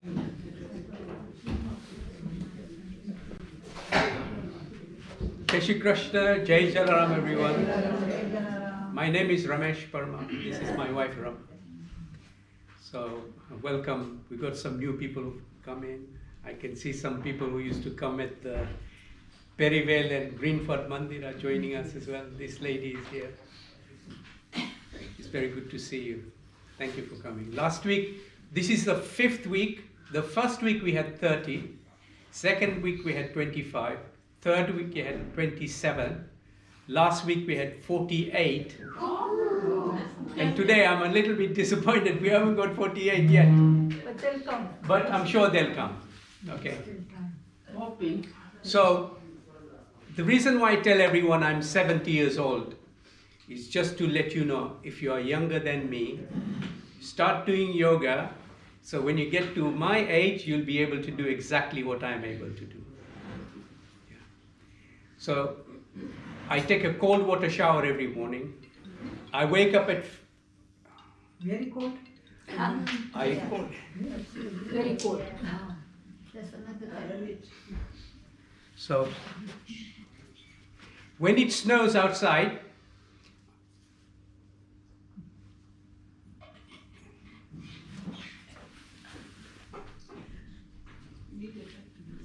Jai Shri Krishna, Jai Jalaram everyone. My name is Ramesh Parma. This is my wife Ram. So welcome. We got some new people who come in. I can see some people who used to come at the Perivale and Greenford Mandira joining us as well. This lady is here. It's very good to see you. Thank you for coming. Last week, this is the 5th week. The first week we had 30. Second week we had 25. Third week we had 27. Last week we had 48. And today I'm a little bit disappointed. We haven't got 48 yet. But they'll come. But I'm sure they'll come. Okay. So the reason why I tell everyone I'm 70 years old is just to let you know, if you are younger than me, start doing yoga. So when you get to my age, you'll be able to do exactly what I'm able to do. Yeah. So I take a cold water shower every morning. I wake up at... Very cold. Very cold. So when it snows outside,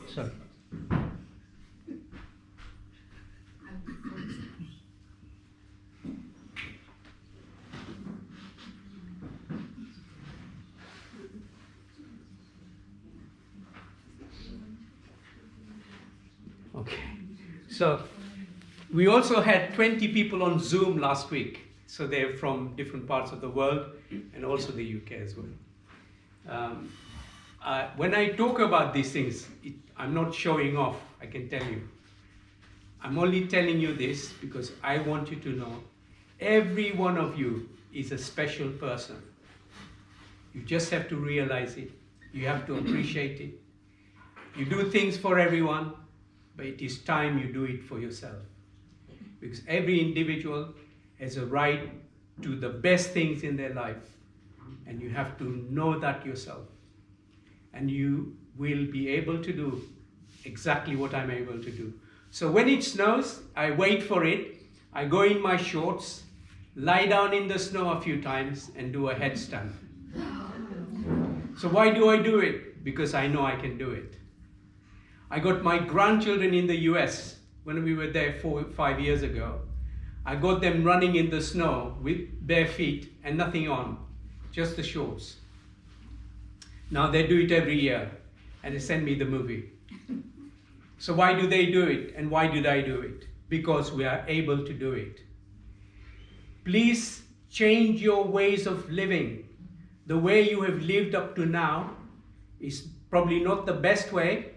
sorry. Okay, so we also had 20 people on Zoom last week. So they're from different parts of the world and also the UK as well. When I talk about these things, I'm not showing off, I can tell you. I'm only telling you this because I want you to know every one of you is a special person. You just have to realize it. You have to appreciate it. You do things for everyone, but it is time you do it for yourself. Because every individual has a right to the best things in their life. And you have to know that yourself. And you will be able to do exactly what I'm able to do. So when it snows, I wait for it. I go in my shorts, lie down in the snow a few times and do a headstand. So why do I do it? Because I know I can do it. I got my grandchildren in the US when we were there 4 or 5 years ago. I got them running in the snow with bare feet and nothing on, just the shorts. Now they do it every year and they send me the movie. So why do they do it and why did I do it? Because we are able to do it. Please change your ways of living. The way you have lived up to now is probably not the best way.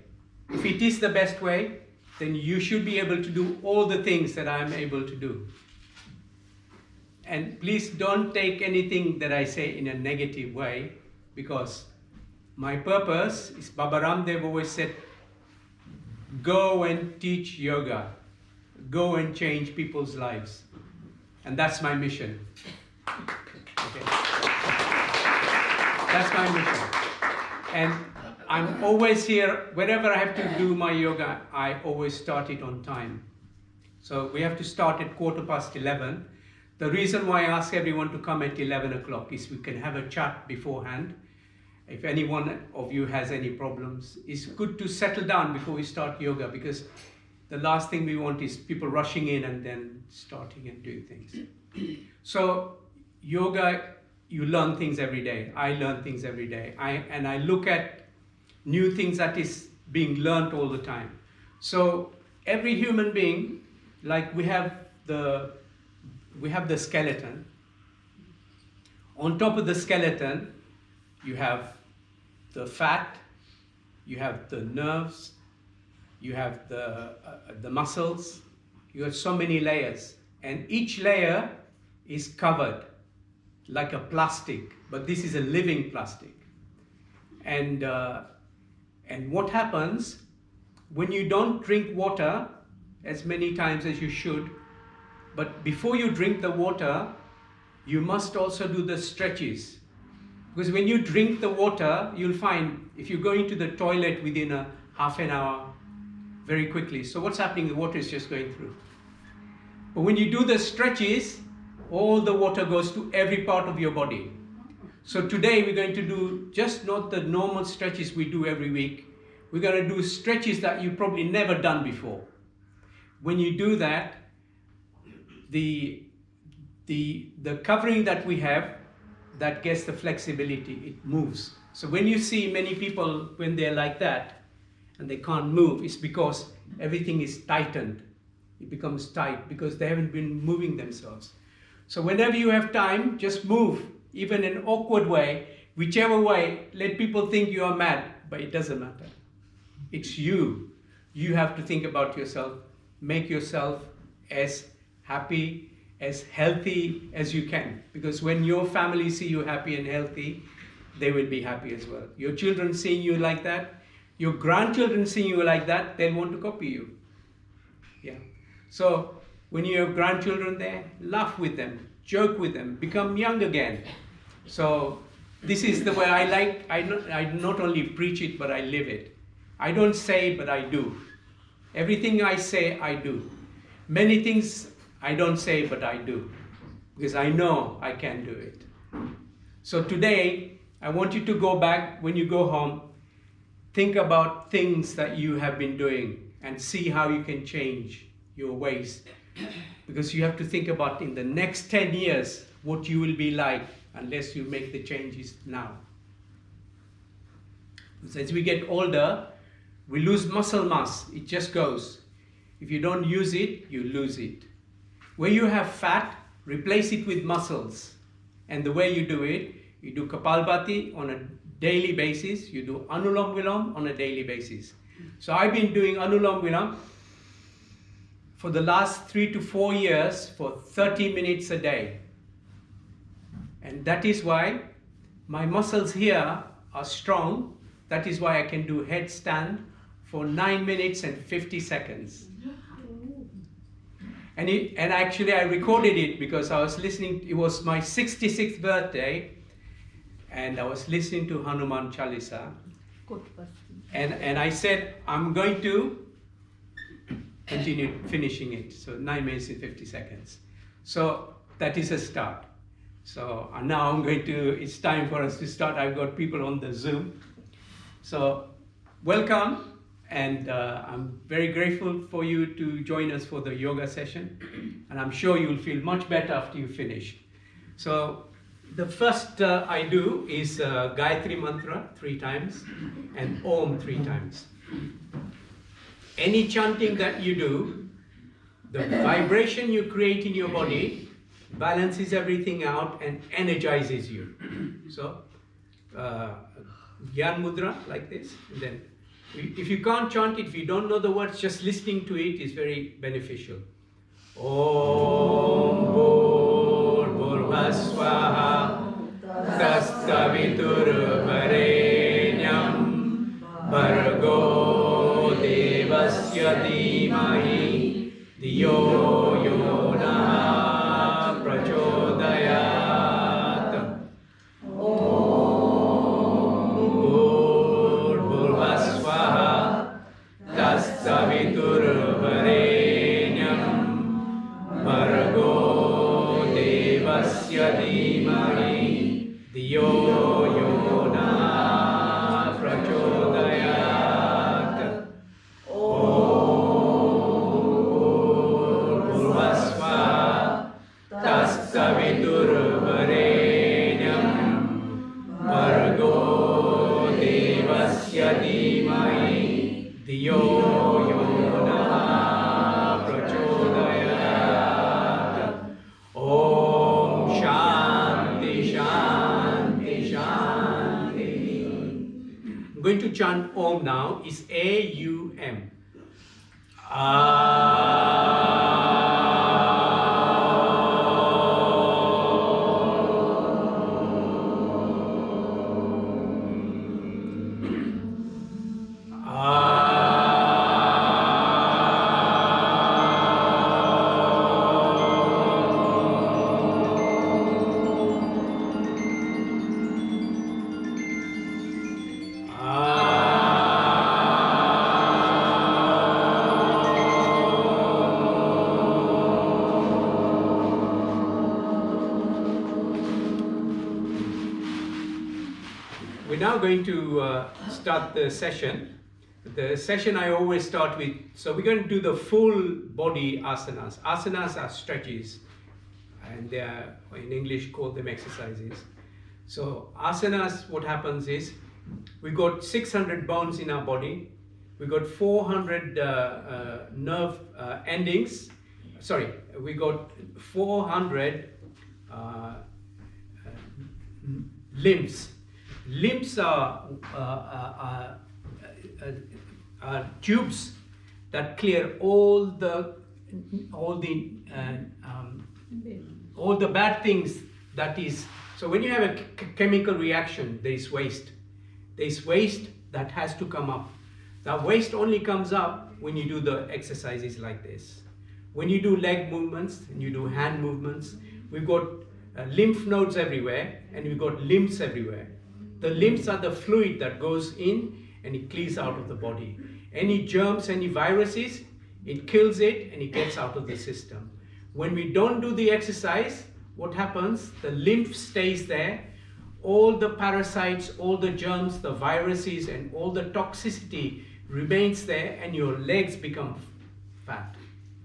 If it is the best way, then you should be able to do all the things that I am able to do. And please don't take anything that I say in a negative way, because my purpose is, Baba Ramdev always said, go and teach yoga. Go and change people's lives. And that's my mission. Okay. That's my mission. And I'm always here, whenever I have to do my yoga, I always start it on time. So we have to start at 11:15. The reason why I ask everyone to come at 11 o'clock is we can have a chat beforehand. If any one of you has any problems, it's good to settle down before we start yoga, because the last thing we want is people rushing in and then starting and doing things. So yoga, you learn things every day. I learn things every day. And I look at new things that is being learned all the time. So every human being, like we have the skeleton. On top of the skeleton, you have the fat, you have the nerves, you have the muscles, you have so many layers. And each layer is covered like a plastic, but this is a living plastic. And what happens when you don't drink water as many times as you should, but before you drink the water, you must also do the stretches. Because when you drink the water, you'll find if you go into the toilet within a half an hour, very quickly. So what's happening? The water is just going through. But when you do the stretches, all the water goes to every part of your body. So today we're going to do just not the normal stretches we do every week. We're going to do stretches that you've probably never done before. When you do that, the covering that we have, that gets the flexibility, it moves. So when you see many people, when they're like that, and they can't move, it's because everything is tightened. It becomes tight because they haven't been moving themselves. So whenever you have time, just move, even in an awkward way, whichever way. Let people think you are mad, but it doesn't matter. It's you. You have to think about yourself. Make yourself as happy, as healthy as you can. Because when your family see you happy and healthy, they will be happy as well. Your children seeing you like that, your grandchildren seeing you like that, they'll want to copy you. Yeah. So when you have grandchildren there, laugh with them, joke with them, become young again. So this is the way I like. I not only preach it, but I live it. I don't say it, but I do. Everything I say, I do. Many things I don't say, but I do. Because I know I can do it. So today, I want you to go back, when you go home, think about things that you have been doing and see how you can change your ways. Because you have to think about in the next 10 years, what you will be like unless you make the changes now. Because as we get older, we lose muscle mass. It just goes. If you don't use it, you lose it. Where you have fat, replace it with muscles. And the way you do it, you do Kapalbhati on a daily basis. You do Anulam Vilam on a daily basis. So I've been doing Anulam Vilam for the last 3 to 4 years for 30 minutes a day. And that is why my muscles here are strong. That is why I can do headstand for 9 minutes and 50 seconds. And actually I recorded it because I was listening, it was my 66th birthday, and I was listening to Hanuman Chalisa. And I said, I'm going to continue finishing it. So 9 minutes and 50 seconds. So that is a start. So now I'm going to, it's time for us to start. I've got people on the Zoom. So welcome. And I'm very grateful for you to join us for the yoga session. And I'm sure you'll feel much better after you finish. So the first I do is Gayatri Mantra 3 times and Om 3 times. Any chanting that you do, the vibration you create in your body balances everything out and energizes you. So, Gyan Mudra like this, and then if you can't chant it, if you don't know the words, just listening to it is very beneficial. Om Bhurvasvaha Tastavitur Varenyam Bhargo Devasya Dhimahi Dhiyo Yona Prachodayat. Tastavitur Varenyam Bhargo Devasya Dhimahi Dhiyo Yona Prachodayat. Om Bhurvasvaha Tastavitur Varenyam Bhargo Devasya Dhimahi Dhiyo Yona Prachodayat. Om Shanti Shanti Shanti. I'm going to chant Om now. It's A-U-M. now going to start the session. The session I always start with, so we're going to do the full body asanas. Asanas are stretches, and they are, in English, call them exercises. So asanas, what happens is, we got 600 bones in our body, we got 400 nerve endings, sorry, we got 400 limbs. Limbs are tubes that clear all the bad things that is. So when you have a chemical reaction, there is waste. There is waste that has to come up. That waste only comes up when you do the exercises like this. When you do leg movements and you do hand movements, we've got lymph nodes everywhere and we've got limbs everywhere. The limbs are the fluid that goes in and it clears out of the body. Any germs, any viruses, it kills it and it gets out of the system. When we don't do the exercise, what happens? The lymph stays there. All the parasites, all the germs, the viruses, and all the toxicity remains there, and your legs become fat.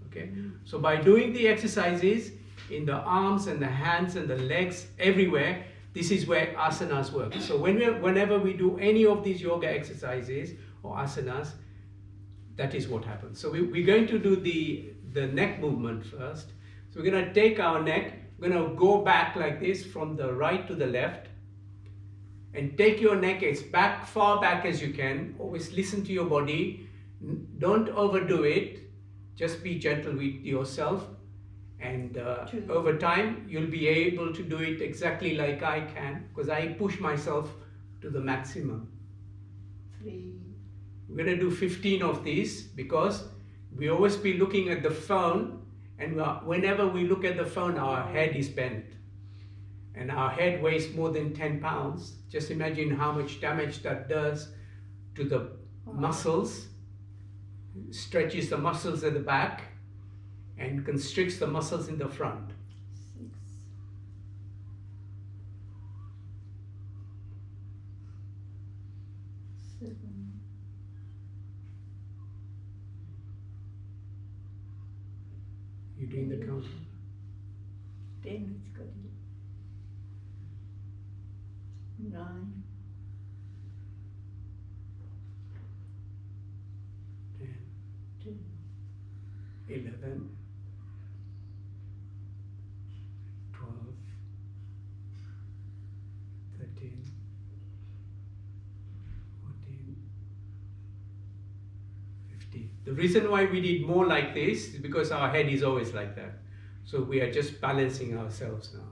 Okay? So by doing the exercises in the arms and the hands and the legs everywhere, this is where asanas work. So whenever we do any of these yoga exercises or asanas, that is what happens. So we're going to do the neck movement first. So we're going to take our neck, we're going to go back like this from the right to the left, and take your neck as far back as you can. Always listen to your body. Don't overdo it. Just be gentle with yourself. And over time, you'll be able to do it exactly like I can, because I push myself to the maximum. 3. We're going to do 15 of these, because we always be looking at the phone, and whenever we look at the phone, our head is bent. And our head weighs more than 10 pounds. Just imagine how much damage that does to the muscles, stretches the muscles at the back, and constricts the muscles in the front. 6. 7. You're doing the count. 10 is good. 9. 10, 10. 11, 12, 13, 14, 15. The reason why we did more like this is because our head is always like that. So we are just balancing ourselves now.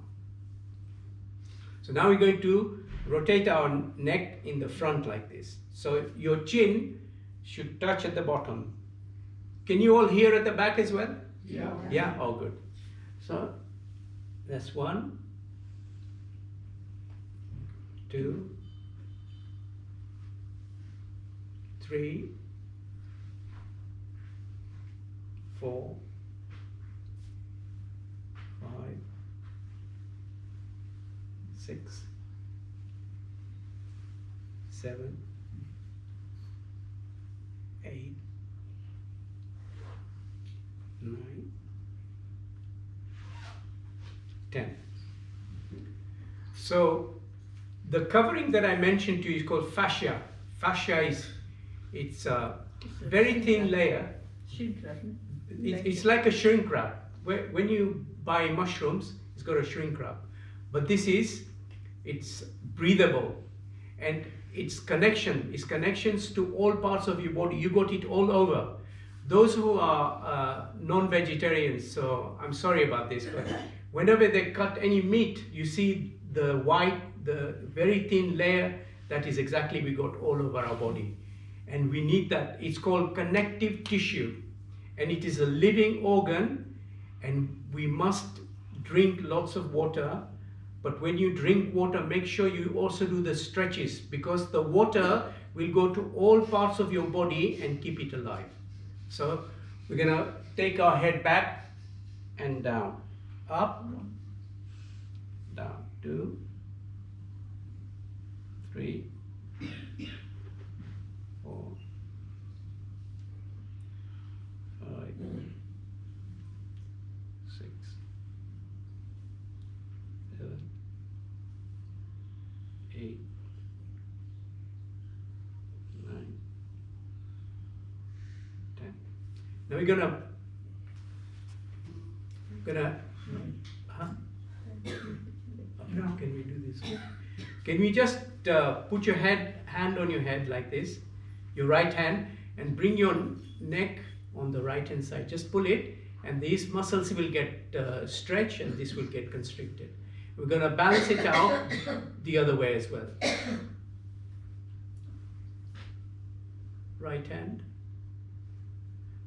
So now we're going to rotate our neck in the front like this. So your chin should touch at the bottom. Can you all hear at the back as well? Yeah. Yeah? Oh, good. So that's 1, 2, 3, 4, 5, 6, 7, 8, 9, 10. So the covering that I mentioned to you is called fascia. Fascia it's a very thin layer. It's like a shrink wrap. When you buy mushrooms, it's got a shrink wrap. But it's breathable, and it's connections to all parts of your body. You got it all over. Those who are non-vegetarians, so I'm sorry about this, but whenever they cut any meat, you see the very thin layer. That is exactly we got all over our body. And we need that. It's called connective tissue. And it is a living organ, and we must drink lots of water. But when you drink water, make sure you also do the stretches, because the water will go to all parts of your body and keep it alive. So we're going to take our head back and down, up, down, 2, 3, Now we're gonna, huh? Now can we do this? Can we just put your hand on your head like this, your right hand, and bring your neck on the right hand side. Just pull it, and these muscles will get stretched, and this will get constricted. We're gonna balance it out the other way as well. Right hand.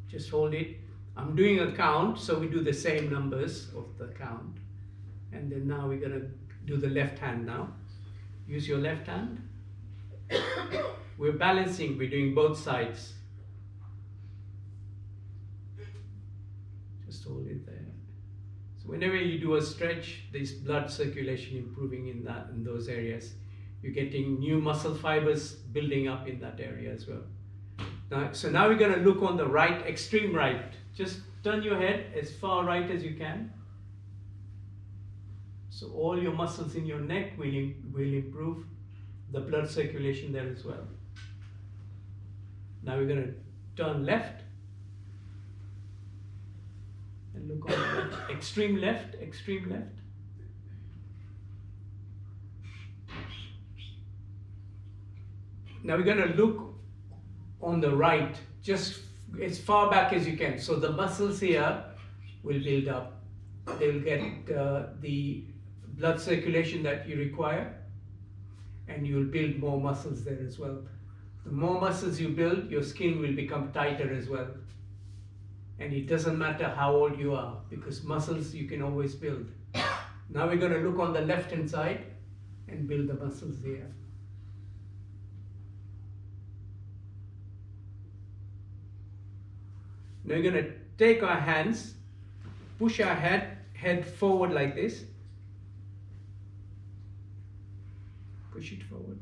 Just hold it. I'm doing a count, so we do the same numbers of the count. And then now we're gonna do the left hand now. Use your left hand. We're balancing, we're doing both sides. Just hold it there. So whenever you do a stretch, there's blood circulation improving in those areas. You're getting new muscle fibers building up in that area as well. So now we're going to look on the right, extreme right. Just turn your head as far right as you can. So all your muscles in your neck will improve the blood circulation there as well. Now we're going to turn left. And look on the left. Extreme left, extreme left. Now we're going to look on the right, just as far back as you can. So the muscles here will build up. They will get the blood circulation that you require, and you will build more muscles there as well. The more muscles you build, your skin will become tighter as well. And it doesn't matter how old you are, because muscles you can always build. Now we're going to look on the left hand side and build the muscles here. Now we're going to take our hands, push our head forward like this. Push it forward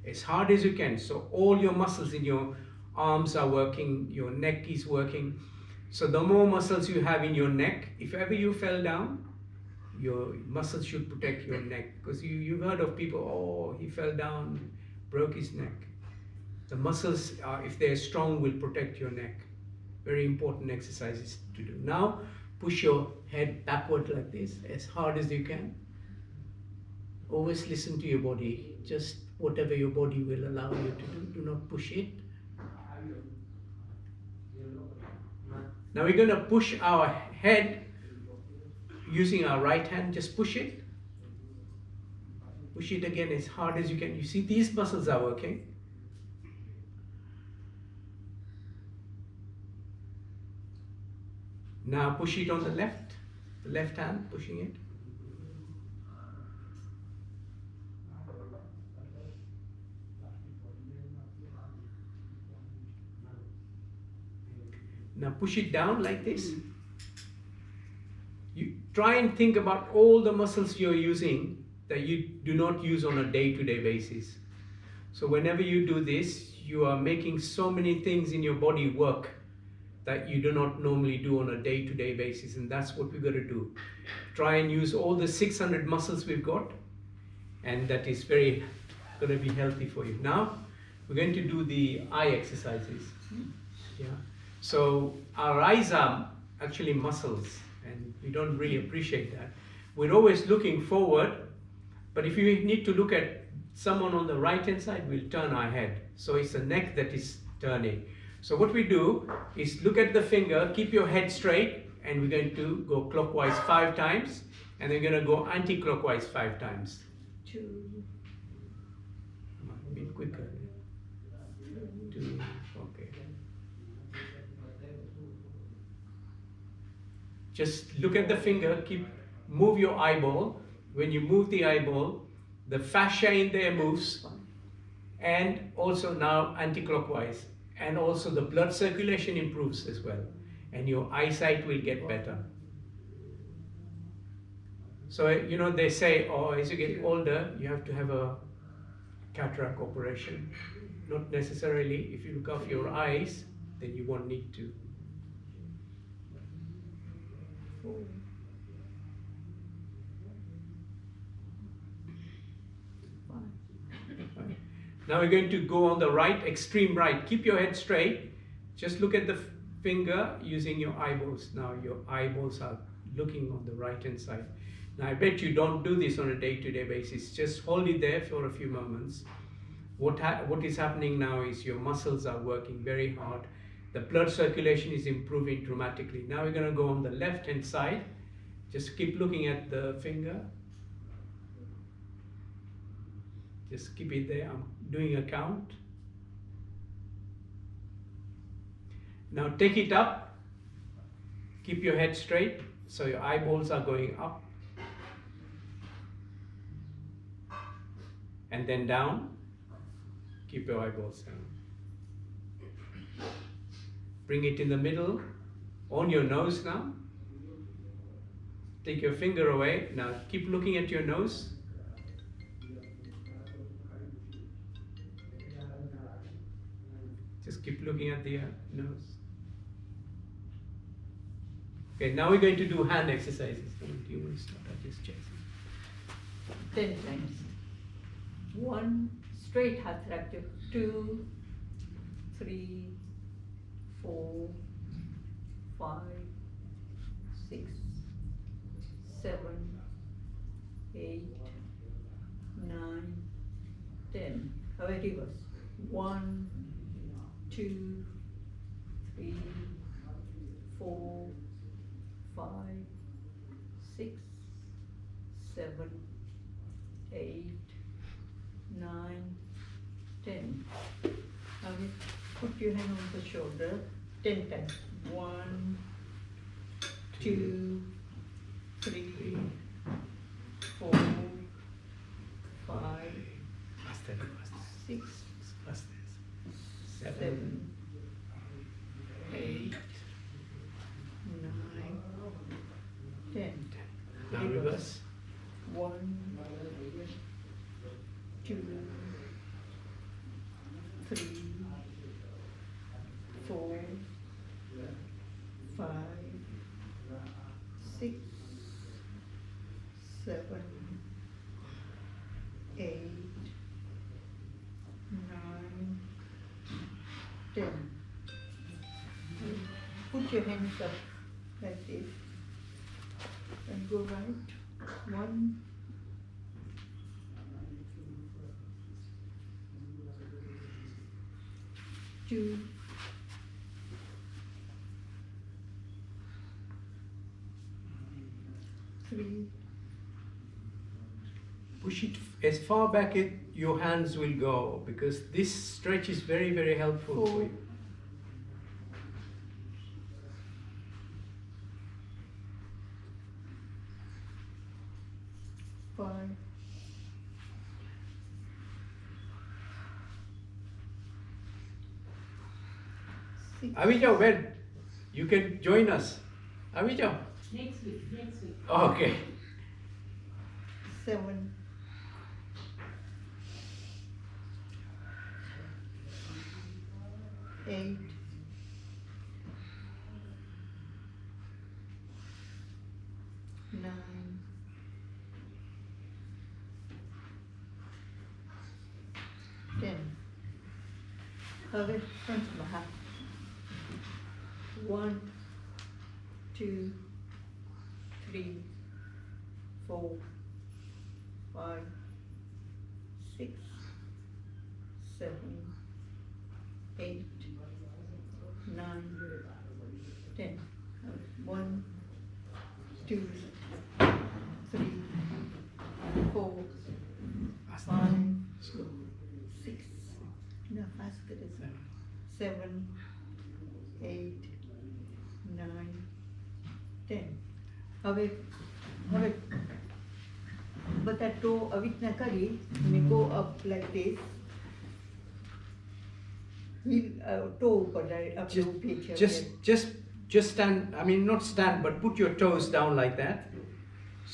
as hard as you can. So all your muscles in your arms are working, your neck is working. So the more muscles you have in your neck, if ever you fell down, your muscles should protect your neck. Because you've heard of people, oh, he fell down, broke his neck. The muscles, if they're strong, will protect your neck. Very important exercises to do. Now, push your head backward like this, as hard as you can. Always listen to your body. Just whatever your body will allow you to do. Do not push it. Now we're going to push our head using our right hand. Just push it. Push it again as hard as you can. You see these muscles are working. Now push it on the left hand, pushing it. Now push it down like this. You try and think about all the muscles you're using that you do not use on a day-to-day basis. So whenever you do this, you are making so many things in your body work that you do not normally do on a day-to-day basis, and that's what we're going to do. Try and use all the 600 muscles we've got, and that is very going to be healthy for you. Now we're going to do the eye exercises. Yeah. So our eyes are actually muscles, and we don't really appreciate that. We're always looking forward, but if you need to look at someone on the right hand side, we'll turn our head. So it's the neck that is turning. So what we do is look at the finger, keep your head straight, and we're going to go clockwise 5 times, and then we're going to go anti-clockwise 5 times. 2, A bit quicker. 2, okay. Just look at the finger, move your eyeball. When you move the eyeball, the fascia in there moves, and also now anti-clockwise. And also the blood circulation improves as well, and your eyesight will get better. So, you know, they say, oh, as you get older, you have to have a cataract operation. Not necessarily. If you look after your eyes, then you won't need to. 4, Now we're going to go on the right, extreme right. Keep your head straight. Just look at the finger using your eyeballs. Now your eyeballs are looking on the right hand side. Now I bet you don't do this on a day-to-day basis. Just hold it there for a few moments. What is happening now is your muscles are working very hard. The blood circulation is improving dramatically. Now we're going to go on the left hand side. Just keep looking at the finger. Just keep it there. I'm doing a count. Now take it up. Keep your head straight so your eyeballs are going up. And then down. Keep your eyeballs down. Bring it in the middle, on your nose now. Take your finger away. Now keep looking at your nose. Just keep looking at the nose. Okay, now we're going to do hand exercises. Do you want to start? I'll just check. 10 times. 1, straight hath active. 2, 3, 4, 5, 6, 7, 8, 9, 10. હવે reverse. 1, 2, 3, 4, 5, 6, 7, 8, 9, 10. Now you put your hand on the shoulder 10 times. 1, 2, 3, 4, 5, 6, 7, 8, 9, 10. Now reverse. 1, 2, 3, 4, 5, 6, 7, 8, 9, 10. Put your hands up like this and go right. 1, 2, 3, Push it as far back as your hands will go, because this stretch is very, very helpful for 4, you. 5, 6, Avija, when? You can join us. Avija? Next week. Okay. 7, 8, 9, 10. હવે ફ્રન્ટમાં હાથ 1, 2, 3, 4, 5, 6, 7, 8, 9, 10. 1, 2, 3, 4, 5, 6. No, faster is 7, 8, 9, 10. હવે બધા ટો આવી રીતના કરી અને go up like this. Toe ઉપર આપણે ઊભી છે. Just stand, I mean not stand, but put your toes down like that.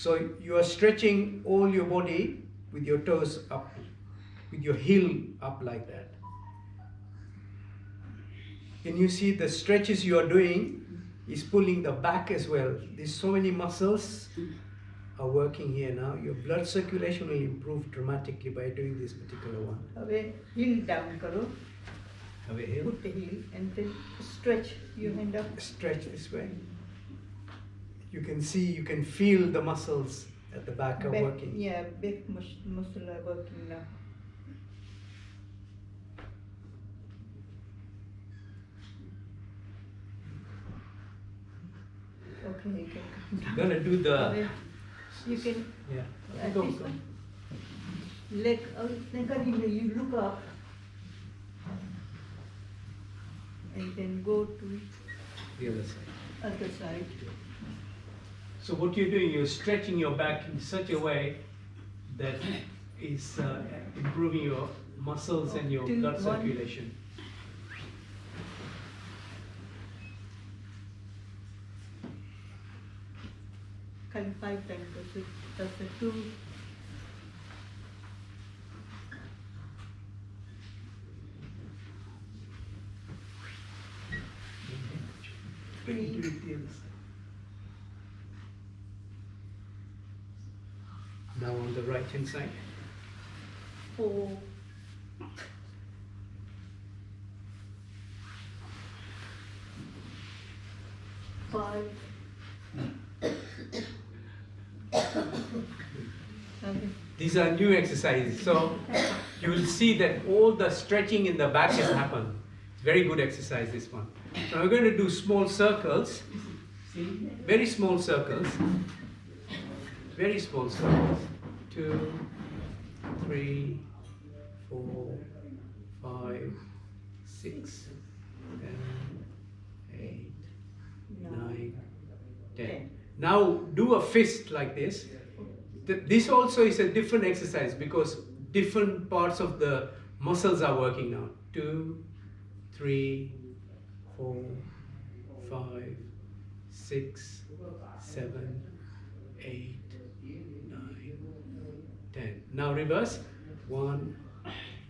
So you are stretching all your body with your toes up, with your heel up like that. Can you see the stretches you are doing is pulling the back as well. There's so many muscles are working here now. Your blood circulation will improve dramatically by doing this particular one. હવે heel down કરો. Have a heel. Put the heel and then stretch your hand up. Stretch this way. You can see, you can feel the muscles at the back are working. Yeah, back muscle are working now. Okay, you can come down. I'm gonna do the. You can. Yeah. This one. Leg, you look up and then go to The other side. other side. So what you're doing, you're stretching your back in such a way that is improving your muscles and your Till blood one. circulation. Kind 5 times. That's the 2. Do it the other side. Now on the right hand side. 4. 5. Okay. These are new exercises, so you will see that all the stretching in the back has happened. It's very good exercise, this one. Now we're going to do small circles, very small circles, very small circles. 2, 3, 4, 5, 6, 7, 8, 9, 10. Now do a fist like this. This also is a different exercise because different parts of the muscles are working now. 2, 3, 4, 5, 6, 7, 8, 9, 10. Now reverse. 1,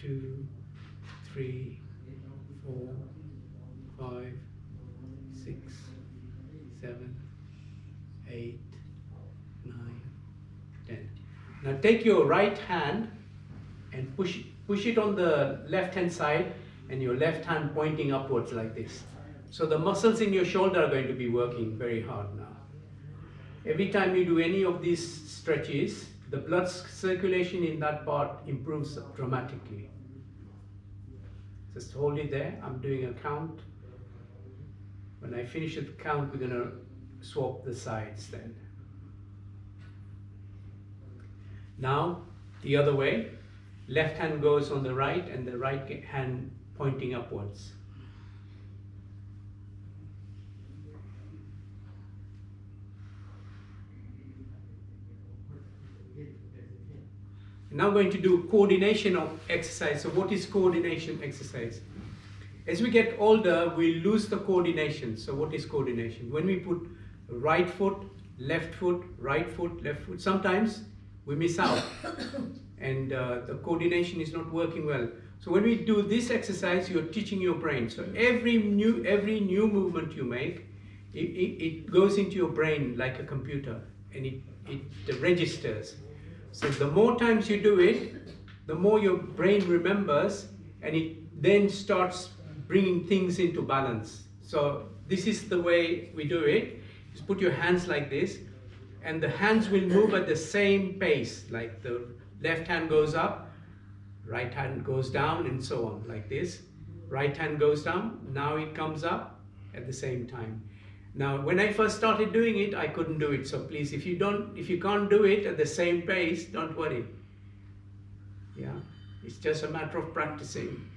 2, 3, 4, 5, 6, 7, 8, 9, 10. Now take your right hand and push it on the left hand side and your left hand pointing upwards like this. So the muscles in your shoulder are going to be working very hard now. Every time you do any of these stretches, the blood circulation in that part improves dramatically. Just hold it there. I'm doing a count. When I finish the count, we're going to swap the sides then. Now, the other way. Left hand goes on the right and the right hand pointing upwards. Now going to do coordination of exercise. So what is coordination exercise? As we get older, we lose the coordination. So what is coordination? When we put right foot, left foot, right foot, left foot, sometimes we miss out and the coordination is not working well. So when we do this exercise, you're teaching your brain. So every new movement you make, it goes into your brain like a computer and it registers. So the more times you do it, the more your brain remembers and it then starts bringing things into balance. So this is the way we do it. Just put your hands like this and the hands will move at the same pace, like the left hand goes up, right hand goes down and so on, like this. Right hand goes down, now it comes up at the same time. Now, when I first started doing it, I couldn't do it. So please, if you can't do it at the same pace, don't worry. Yeah, it's just a matter of practicing.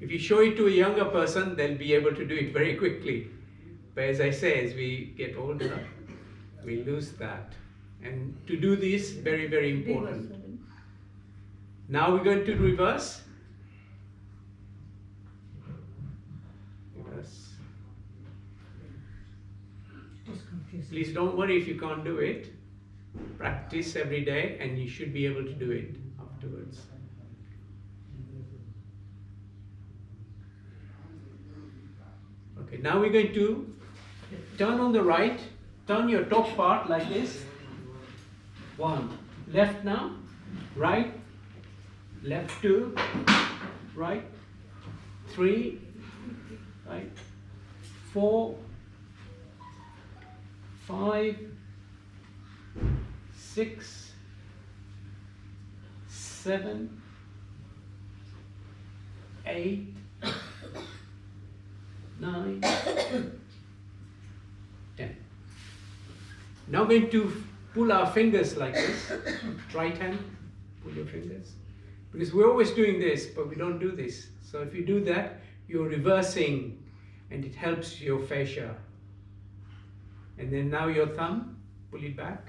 If you show it to a younger person, they'll be able to do it very quickly. But as I say, as we get older, we lose that. And to do this, very, very important. Now we're going to reverse. Reverse. Please don't worry if you can't do it. Practice every day and you should be able to do it afterwards. Okay, now we're going to turn on the right, turn your top part like this. 1, left now, right, left 2, right, 3, right? 4, 5, 6, 7, 8, 9, 10. Now we're going to pull our fingers like this. Right hand, pull your fingers. Because we're always doing this, but we don't do this. So if you do that, you're reversing and it helps your fascia. And then now your thumb, pull it back.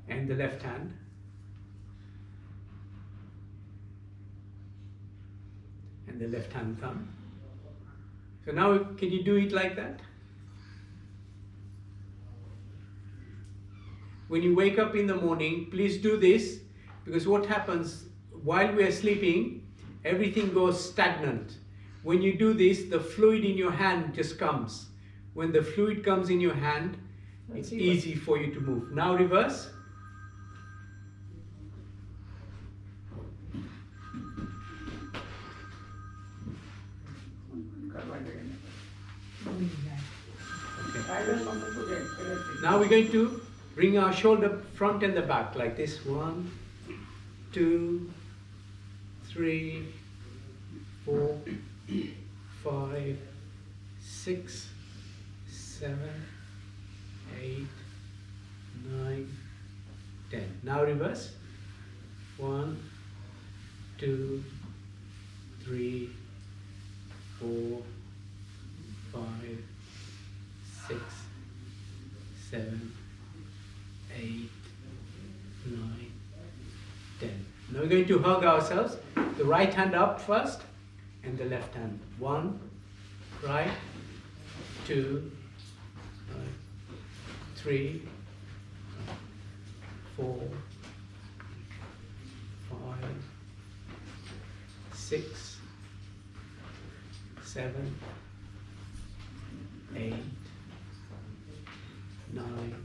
And the left hand. And the left hand thumb. So now can you do it like that? When you wake up in the morning, please do this, because what happens while we are sleeping, everything goes stagnant. When you do this, the fluid in your hand just comes. When the fluid comes in your hand, it's easy for you to move. Now reverse. Now we're going to bring our shoulder front and the back like this. 1, 2, 3, 4, 5, 6, 7, 8, 9, 10. Now reverse. 1, 2, 3, 4, 5, 6, 7, 8, 9, 10. Now we're going to hug ourselves. The right hand up first and the left hand. 1, right, 2, 3, 4, 5, 6, 7, 8, 9.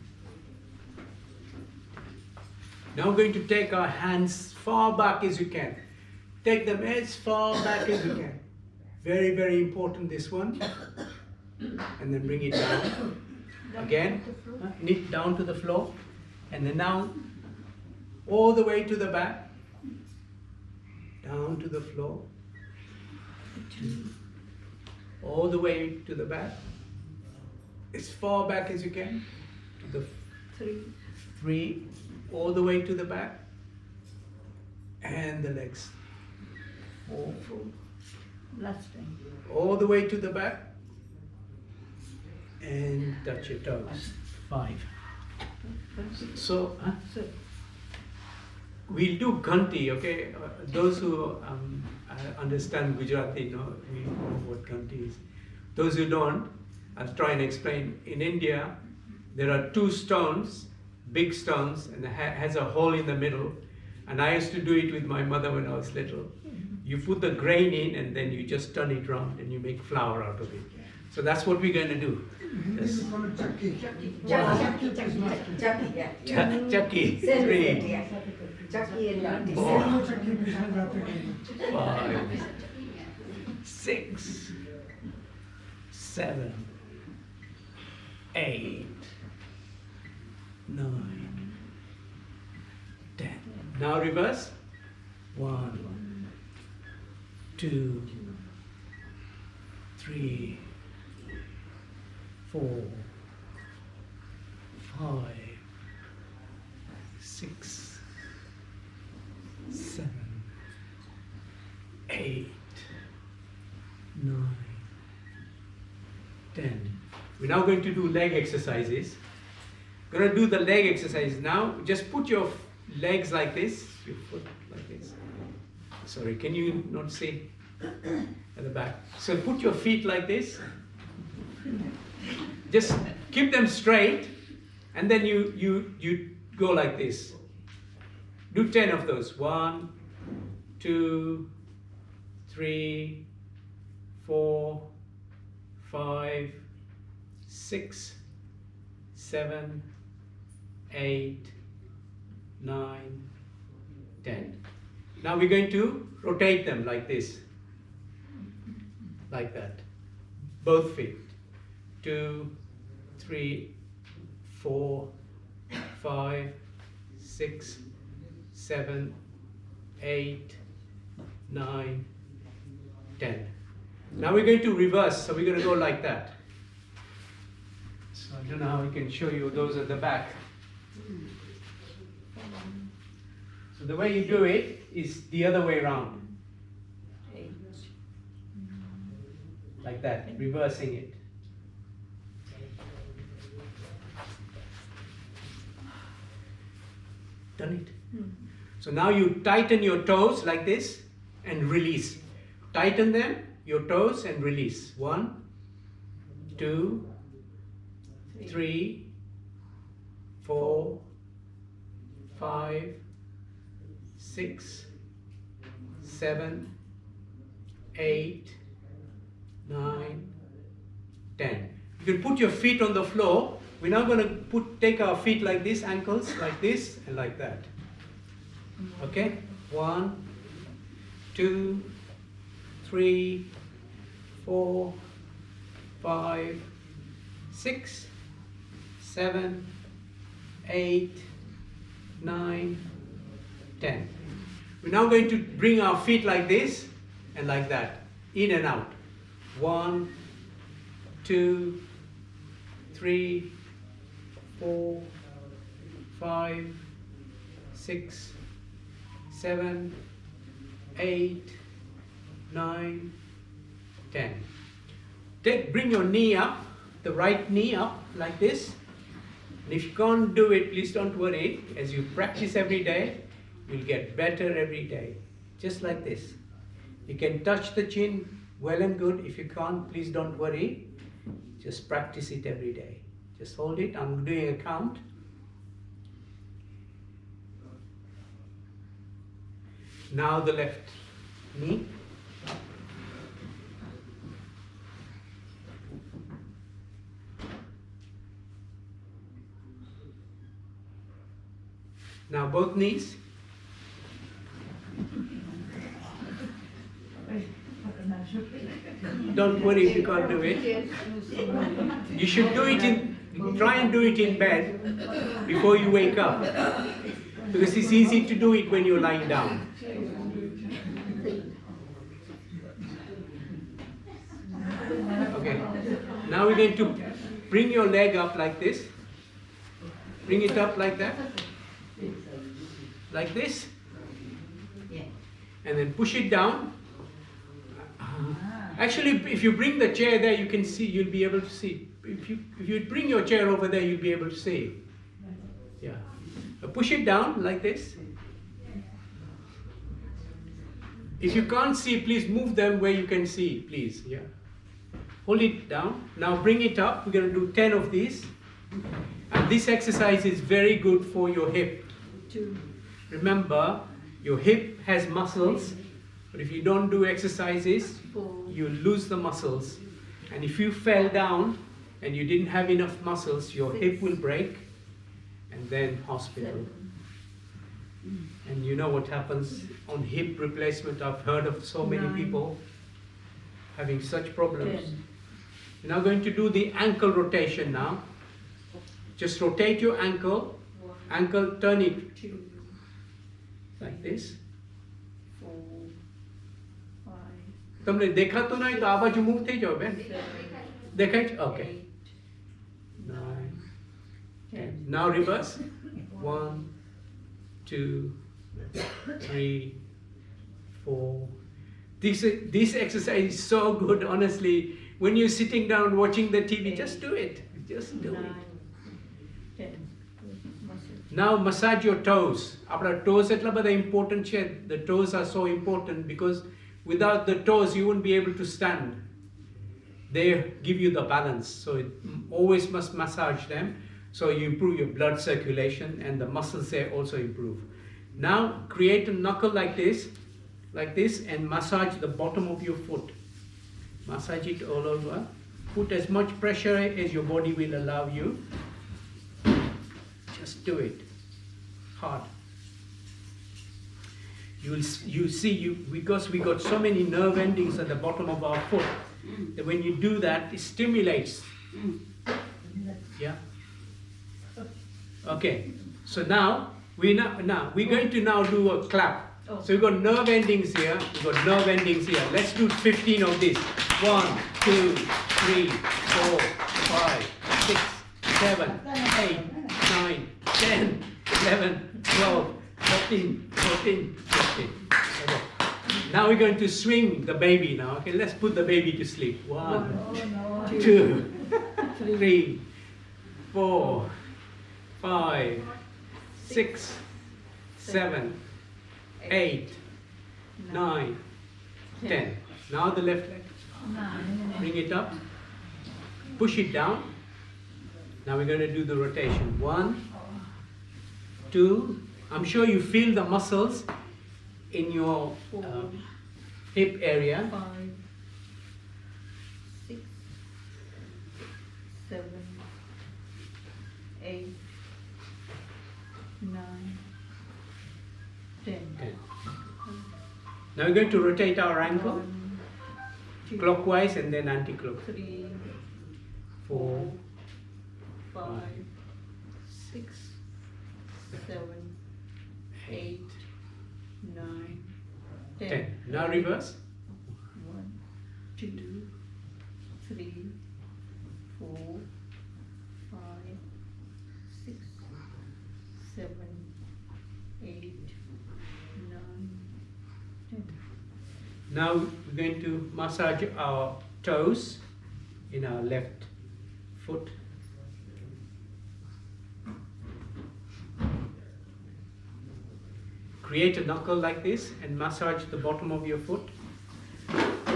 Now we're going to take our hands far back as you can. Take them as far back as you can. Very, very important, this one. And then bring it down. Again, knit down to the floor. And then now, all the way to the back. Down to the floor. All the way to the back. As far back as you can. To the 3. All the way to the back. And the legs. 4. Last time. All the way to the back. And touch your toes. 5. So, we'll do Ghanti, okay? Those who understand Gujarati know what Ghanti is. Those who don't, I'll try and explain. In India, there are 2 stones, big stones, and it has a hole in the middle. And I used to do it with my mother when I was little. You put the grain in and then you just turn it round and you make flour out of it. So that's what we're going to do. Chakki. 3, 4, 5, 6, 7, 8, 9, 10. Now reverse. 1, 2, 3, 4, 5, 6, 7, 8, 9, 10. We're now going to do leg exercises. Going to do the leg exercise now. Just put your legs like this, your foot like this. Sorry, can you not see at the back? So put your feet like this. Just keep them straight, and then you go like this. Do 10 of those. 1, 2, 3, 4, 5, 6, 7, 8, 9, 10. Now we're going to rotate them like this. Like that. Both feet. 2, 3, 4, 5, 6, 7, 8, 9, 10. Now we're going to reverse, so we're going to go like that. So I don't know how we can show you those at the back. So the way you do it is the other way around. Like that, reversing it. Done it. So now you tighten your toes like this and release. Tighten them, your toes, and release. 1, 2, 3, 4, 5, 6, 7, 8, 9, 10. You can put your feet on the floor. We're now going to take our feet like this, ankles like this, and like that. Okay? 1, 2, 3, 4, 5, 6, 7, 8, 9, 10. We're now going to bring our feet like this and like that, in and out. 1, 2, 3, 4, 5, 6, 7, 8, 9, 10. Bring your knee up, the right knee up like this. And if you can't do it, please don't worry. As you practice every day, you'll get better every day. Just like this. You can touch the chin, well and good. If you can't, please don't worry. Just practice it every day. Just hold it. I'm doing a count. Now the left knee. Now both knees. Don't worry if you can't do it. You should do it try and do it in bed before you wake up. Because it's easy to do it when you're lying down. Okay. Now we're going to bring your leg up like this. Bring it up like that. Like this. And then push it down. Actually, if you bring the chair there, you can see, you'll be able to see. If you bring your chair over there, you'll be able to see. Yeah. Push it down like this. If you can't see, please move them where you can see, please. Yeah. Hold it down. Now bring it up. We're going to do 10 of these. And this exercise is very good for your hip. Remember, your hip has muscles, but if you don't do exercises, you lose the muscles. And if you fell down and you didn't have enough muscles, your hip will break, and then hospital. And you know what happens on hip replacement. I've heard of so many people having such problems. We're now going to do the ankle rotation now. Just rotate your ankle, turn it like this. तुमने देखा तो नहीं तो आवाज move थी जो बहन देखा okay 9 10 now reverse 1 2 3 4 this exercise is so good, honestly. When you're sitting down watching the TV, just do it. Just do it. Now massage your toes. Our toes are very important. The toes are so important because without the toes you won't be able to stand. They give you the balance. So it always must massage them. So you improve your blood circulation and the muscles there also improve. Now create a knuckle like this, and massage the bottom of your foot. Massage it all over. Put as much pressure as your body will allow you. Just do it hard. you see, because we got so many nerve endings at the bottom of our foot, that when you do that, it stimulates. Yeah. Okay. So now we're going to now do a clap. So we've got nerve endings here. We've got nerve endings here. Let's do 15 of this. 1, 2, 3, 4, 5, 6, 7, 8, 9, 10, 11, 12, 13, 14, 15. Okay. Now we're going to swing the baby now. Okay, let's put the baby to sleep. 1, 2, 3, 4, 5, 6, 7, 8, 9, 10. Now the left leg. Bring it up. Push it down. Now we're going to do the rotation. 1, 2. I'm sure you feel the muscles in your hip area. 5, 6, 7, 8, 9, 10. Okay. Now we're going to rotate our ankle 1, 2, clockwise and then anti-clockwise. 3, 4, 5, 6, 7, 8, 9, 10. Now reverse. 1, 2, 3, 4, 5, 6, 7, 8, 9, 10. Now we're going to massage our toes in our left foot. Create a knuckle like this and massage the bottom of your foot.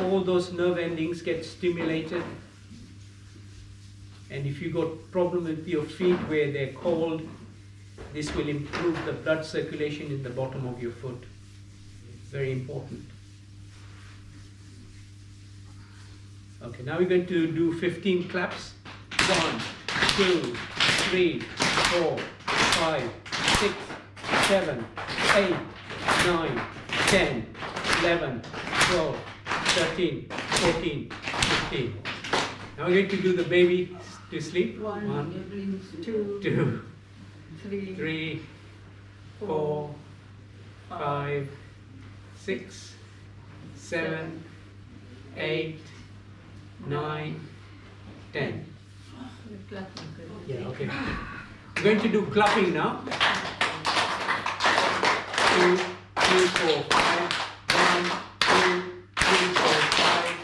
All those nerve endings get stimulated. And if you got problem with your feet where they're cold, this will improve the blood circulation in the bottom of your foot. Very important. Okay, now we're going to do 15 claps. 1, 2, 3, 4, 5, 6, 7, 8, 9, 10, 11, 12, 13, 14, 15. Now we're going to do the baby to sleep. 1, 2, 3, 4, 5, 6, 7, 8, 9, 10. Yeah, okay. We're going to do clapping now. 2, 3, 4, 5. 1, 2, 3, 4, 5.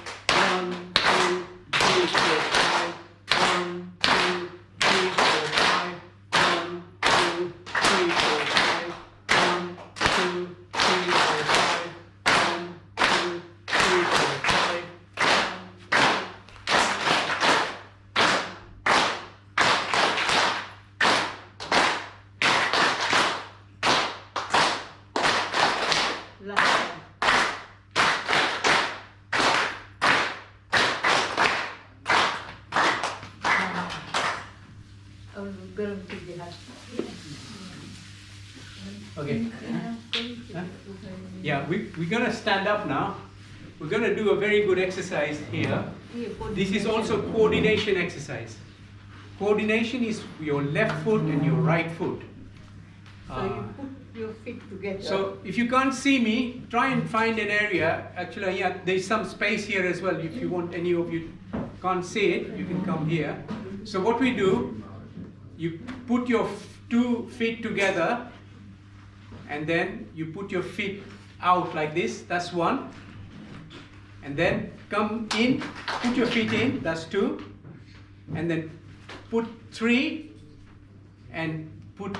1, 2, 3, 4, 5. 1, 2, 3, 4, 5. 1, 2, 3, 4, 5. 1, 2, 3, 4, 5. 1, 2, 3, 4, 5. Okay. Huh? Yeah, we're going to stand up now. We're going to do a very good exercise here. This is also coordination exercise. Coordination is your left foot and your right foot. So you put your feet together. So if you can't see me, try and find an area. Actually, yeah, there's some space here as well. If you want, any of you can't see it, you can come here. So what we do, you put your 2 feet together, and then you put your feet out like this. That's 1. And then come in, put your feet in. That's 2. And then put 3 and put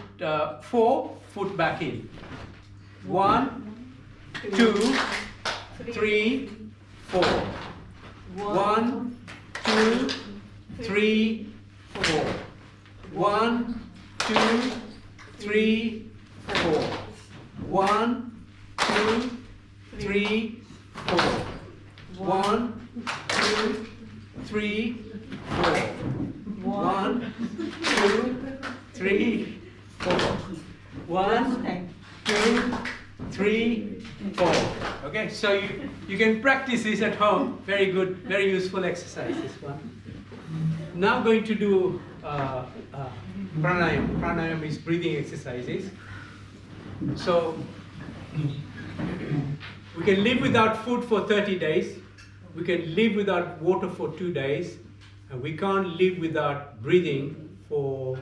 4 foot back in. 1, 2, 3, 4. 1, 2, 3, 4. 1, 2, 3, 4. 1, 2, 3, 4. 1, 2, 3, 4. 1, 2, 3, 4. 1, 2, 3, 4. Okay, so you can practice this at home. Very good, very useful exercise, this one. Now going to do pranayam. Pranayam is breathing exercises. So we can live without food for 30 days. We can live without water for 2 days. And we can't live without breathing for